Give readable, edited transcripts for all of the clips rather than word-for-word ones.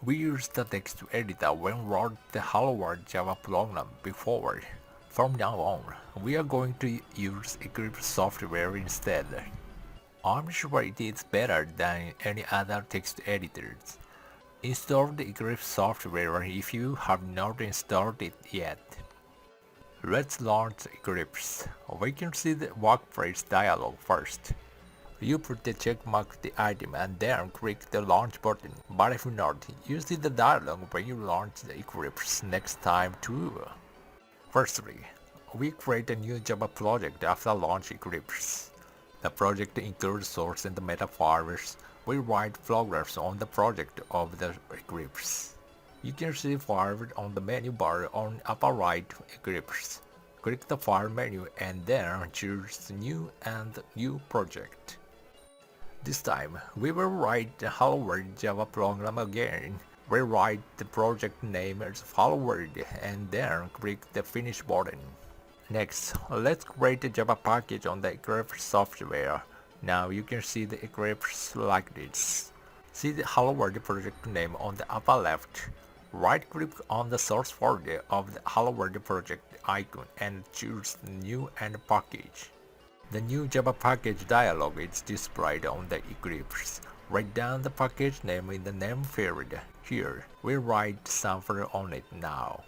We used the text editor when we wrote the Hello World Java program before. From now on, we are going to use Eclipse software instead. I'm sure it is better than any other text editors. Install the Eclipse software if you have not installed it yet. Let's launch Eclipse. We can see the workplace dialog first. You put the checkmark the item and then click the launch button, but if not, you see the dialog when you launch the Eclipse next time too. Firstly, we create a new Java project after launch Eclipse. The project includes source and meta files. We write progress on the project of the Eclipse. You can see files on the menu bar on upper right Eclipse. Click the file menu and then choose new and new project. This time, we will write the Hello World Java program again. We write the project name as Hello World and then click the Finish button. Next, let's create a Java package on the Eclipse software. Now you can see the Eclipse like this. See the Hello World project name on the upper left. Right-click on the source folder of the Hello World project icon and choose New and Package. The new Java package dialog is displayed on the Eclipse. Write down the package name in the name field. Here, we write sample on it now.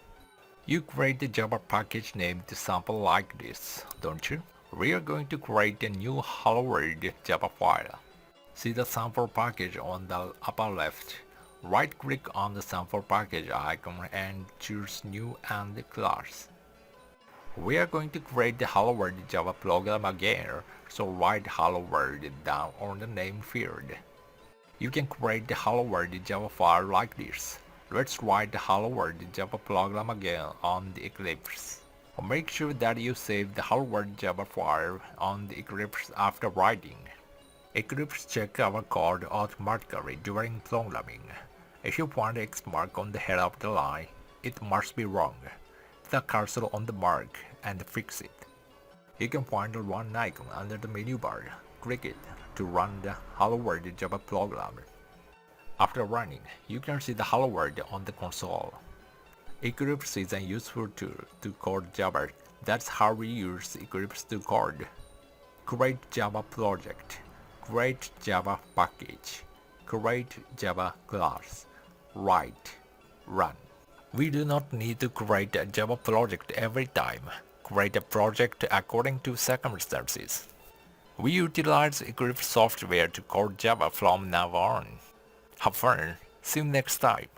You create the Java package name to sample like this, don't you? We are going to create a new Hello World Java file. See the sample package on the upper left. Right-click on the sample package icon and choose New and Class. We are going to create the Hello World Java program again, so write Hello World down on the name field. You can create the Hello World Java file like this. Let's write the Hello World Java program again on the Eclipse. Make sure that you save the Hello World Java file on the Eclipse after writing. Eclipse checks our code automatically during programming. If you find X mark on the head of the line, it must be wrong. The cursor on the mark and fix it. You can find the run icon under the menu bar. Click it to run the Hello World Java program. After running, you can see the Hello World on the console. Eclipse is a useful tool to code Java. That's how we use Eclipse to code. Create Java project. Create Java package. Create Java class. Write. Run. We do not need to create a Java project every time. Create a project according to circumstances. We utilize Eclipse software to code Java from now on. Have fun. See you next time.